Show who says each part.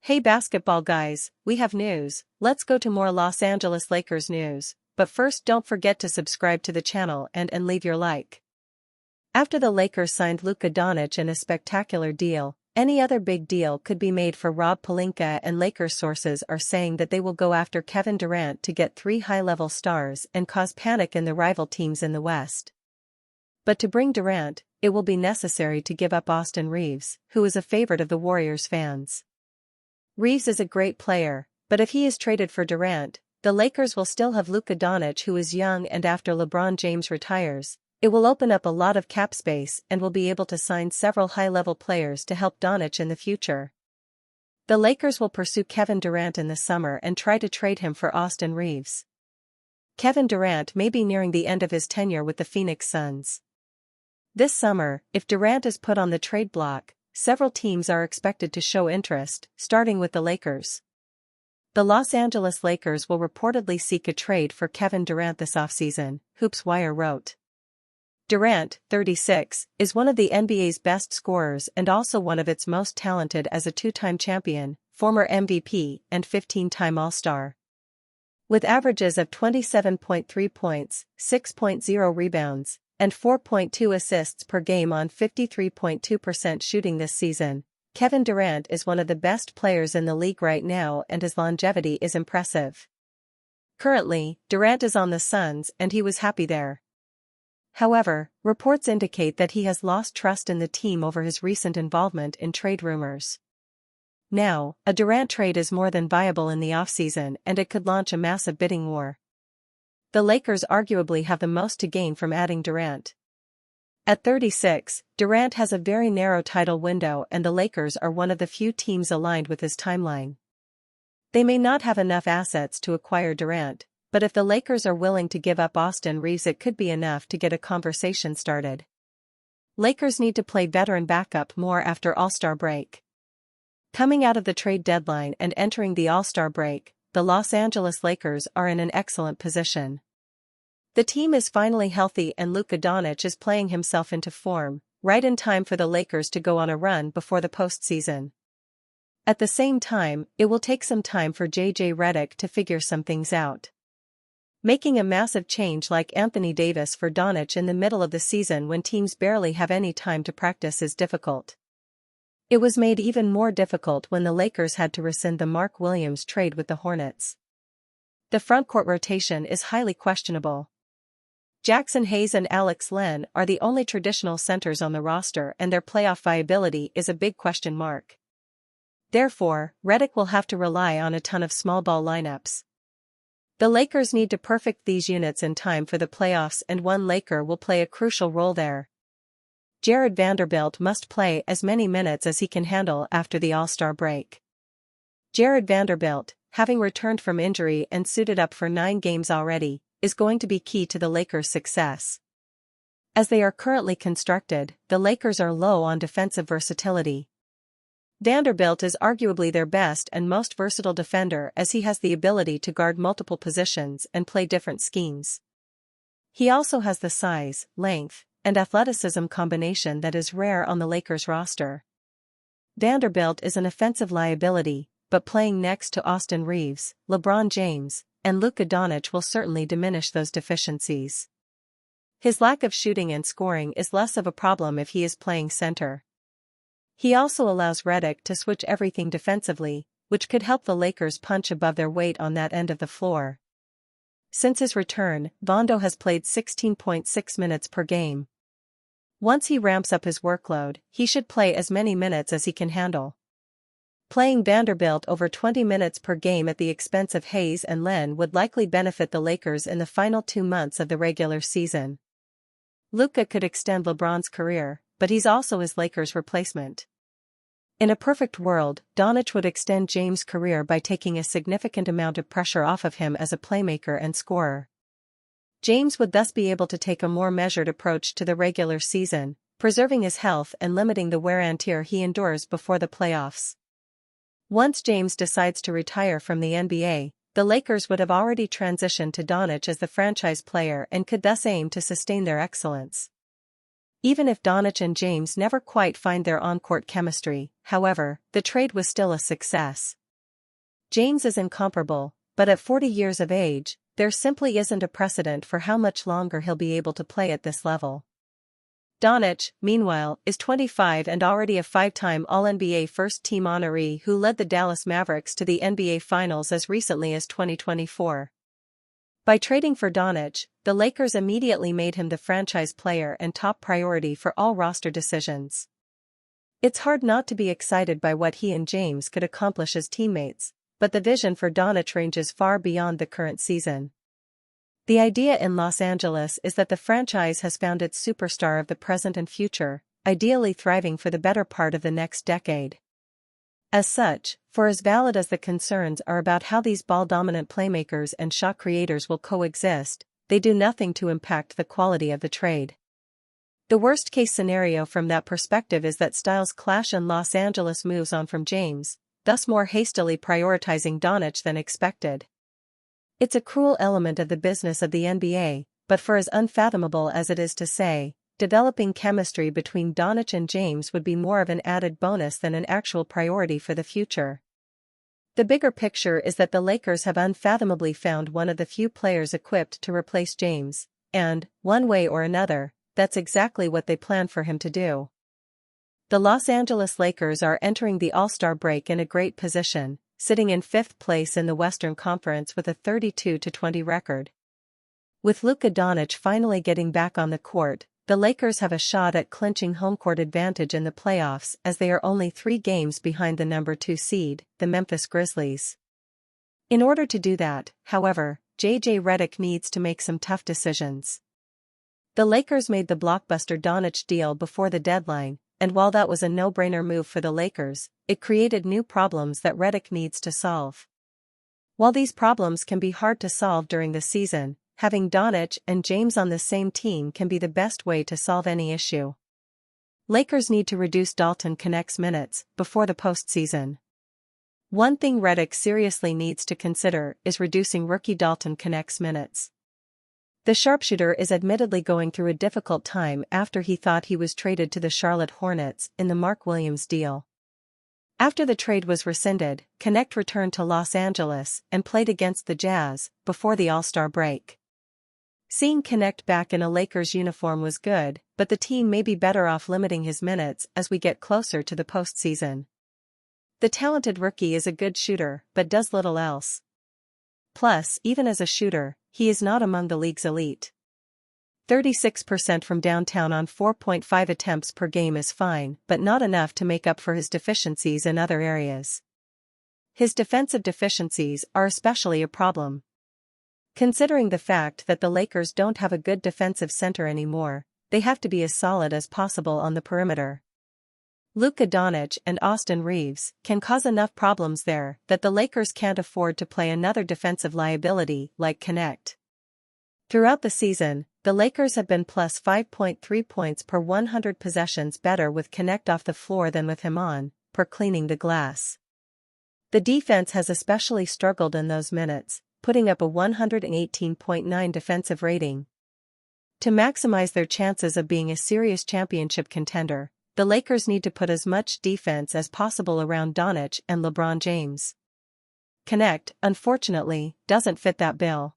Speaker 1: Hey basketball guys, we have news. Let's go to more Los Angeles Lakers news, but first don't forget to subscribe to the channel and leave your like. After the Lakers signed Luka Doncic in a spectacular deal, any other big deal could be made for Rob Pelinka, and Lakers sources are saying that they will go after Kevin Durant to get 3 high-level stars and cause panic in the rival teams in the West. But to bring Durant, it will be necessary to give up Austin Reaves, who is a favorite of the Warriors fans. Reaves is a great player, but if he is traded for Durant, the Lakers will still have Luka Doncic, who is young, and after LeBron James retires, it will open up a lot of cap space and will be able to sign several high-level players to help Doncic in the future. The Lakers will pursue Kevin Durant in the summer and try to trade him for Austin Reaves. Kevin Durant may be nearing the end of his tenure with the Phoenix Suns. This summer, if Durant is put on the trade block, several teams are expected to show interest, starting with the Lakers. The Los Angeles Lakers will reportedly seek a trade for Kevin Durant this offseason, Hoops Wire wrote. Durant, 36, is one of the NBA's best scorers and also one of its most talented as a 2-time champion, former MVP, and 15-time All-Star. With averages of 27.3 points, 6.0 rebounds, and 4.2 assists per game on 53.2% shooting this season, Kevin Durant is one of the best players in the league right now, and his longevity is impressive. Currently, Durant is on the Suns and he was happy there. However, reports indicate that he has lost trust in the team over his recent involvement in trade rumors. Now, a Durant trade is more than viable in the offseason, and it could launch a massive bidding war. The Lakers arguably have the most to gain from adding Durant. At 36, Durant has a very narrow title window, and the Lakers are one of the few teams aligned with his timeline. They may not have enough assets to acquire Durant, but if the Lakers are willing to give up Austin Reaves, it could be enough to get a conversation started. Lakers need to play veteran backup more after All-Star break. Coming out of the trade deadline and entering the All-Star break, the Los Angeles Lakers are in an excellent position. The team is finally healthy and Luka Doncic is playing himself into form, right in time for the Lakers to go on a run before the postseason. At the same time, it will take some time for JJ Redick to figure some things out. Making a massive change like Anthony Davis for Doncic in the middle of the season when teams barely have any time to practice is difficult. It was made even more difficult when the Lakers had to rescind the Mark Williams trade with the Hornets. The frontcourt rotation is highly questionable. Jackson Hayes and Alex Len are the only traditional centers on the roster, and their playoff viability is a big question mark. Therefore, Redick will have to rely on a ton of small ball lineups. The Lakers need to perfect these units in time for the playoffs, and one Laker will play a crucial role there. Jared Vanderbilt must play as many minutes as he can handle after the All-Star break. Jared Vanderbilt, having returned from injury and suited up for 9 games already, is going to be key to the Lakers' success. As they are currently constructed, the Lakers are low on defensive versatility. Vanderbilt is arguably their best and most versatile defender, as he has the ability to guard multiple positions and play different schemes. He also has the size, length, and athleticism combination that is rare on the Lakers roster. Vanderbilt is an offensive liability, but playing next to Austin Reaves, LeBron James, and Luka Doncic will certainly diminish those deficiencies. His lack of shooting and scoring is less of a problem if he is playing center. He also allows Redick to switch everything defensively, which could help the Lakers punch above their weight on that end of the floor. Since his return, Vondo has played 16.6 minutes per game. Once he ramps up his workload, he should play as many minutes as he can handle. Playing Vanderbilt over 20 minutes per game at the expense of Hayes and Len would likely benefit the Lakers in the final 2 months of the regular season. Luka could extend LeBron's career, but he's also his Lakers replacement. In a perfect world, Doncic would extend James' career by taking a significant amount of pressure off of him as a playmaker and scorer. James would thus be able to take a more measured approach to the regular season, preserving his health and limiting the wear and tear he endures before the playoffs. Once James decides to retire from the NBA, the Lakers would have already transitioned to Doncic as the franchise player and could thus aim to sustain their excellence. Even if Doncic and James never quite find their on-court chemistry, however, the trade was still a success. James is incomparable, but at 40 years of age, there simply isn't a precedent for how much longer he'll be able to play at this level. Doncic, meanwhile, is 25 and already a 5-time All-NBA first-team honoree who led the Dallas Mavericks to the NBA Finals as recently as 2024. By trading for Doncic, the Lakers immediately made him the franchise player and top priority for all roster decisions. It's hard not to be excited by what he and James could accomplish as teammates, but the vision for Doncic ranges far beyond the current season. The idea in Los Angeles is that the franchise has found its superstar of the present and future, ideally thriving for the better part of the next decade. As such, for as valid as the concerns are about how these ball-dominant playmakers and shot creators will coexist, they do nothing to impact the quality of the trade. The worst-case scenario from that perspective is that styles clash and Los Angeles moves on from James, thus more hastily prioritizing Doncic than expected. It's a cruel element of the business of the NBA, but for as unfathomable as it is to say, developing chemistry between Doncic and James would be more of an added bonus than an actual priority for the future. The bigger picture is that the Lakers have unfathomably found one of the few players equipped to replace James, and, one way or another, that's exactly what they plan for him to do. The Los Angeles Lakers are entering the All-Star break in a great position, sitting in 5th place in the Western Conference with a 32-20 record. With Luka Doncic finally getting back on the court, the Lakers have a shot at clinching home court advantage in the playoffs as they are only 3 games behind the number 2 seed, the Memphis Grizzlies. In order to do that, however, JJ Redick needs to make some tough decisions. The Lakers made the blockbuster Doncic deal before the deadline, and while that was a no-brainer move for the Lakers, it created new problems that Redick needs to solve. While these problems can be hard to solve during the season, having Doncic and James on the same team can be the best way to solve any issue. Lakers need to reduce Dalton Connect's minutes before the postseason. One thing Redick seriously needs to consider is reducing rookie Dalton Connect's minutes. The sharpshooter is admittedly going through a difficult time after he thought he was traded to the Charlotte Hornets in the Mark Williams deal. After the trade was rescinded, Connect returned to Los Angeles and played against the Jazz before the All-Star break. Seeing Connect back in a Lakers uniform was good, but the team may be better off limiting his minutes as we get closer to the postseason. The talented rookie is a good shooter but does little else. Plus, even as a shooter, he is not among the league's elite. 36% from downtown on 4.5 attempts per game is fine, but not enough to make up for his deficiencies in other areas. His defensive deficiencies are especially a problem. Considering the fact that the Lakers don't have a good defensive center anymore, they have to be as solid as possible on the perimeter. Luka Doncic and Austin Reaves can cause enough problems there that the Lakers can't afford to play another defensive liability like Connect. Throughout the season, the Lakers have been plus 5.3 points per 100 possessions better with Connect off the floor than with him on, per cleaning the glass. The defense has especially struggled in those minutes, putting up a 118.9 defensive rating. To maximize their chances of being a serious championship contender, the Lakers need to put as much defense as possible around Doncic and LeBron James. Connect, unfortunately, doesn't fit that bill.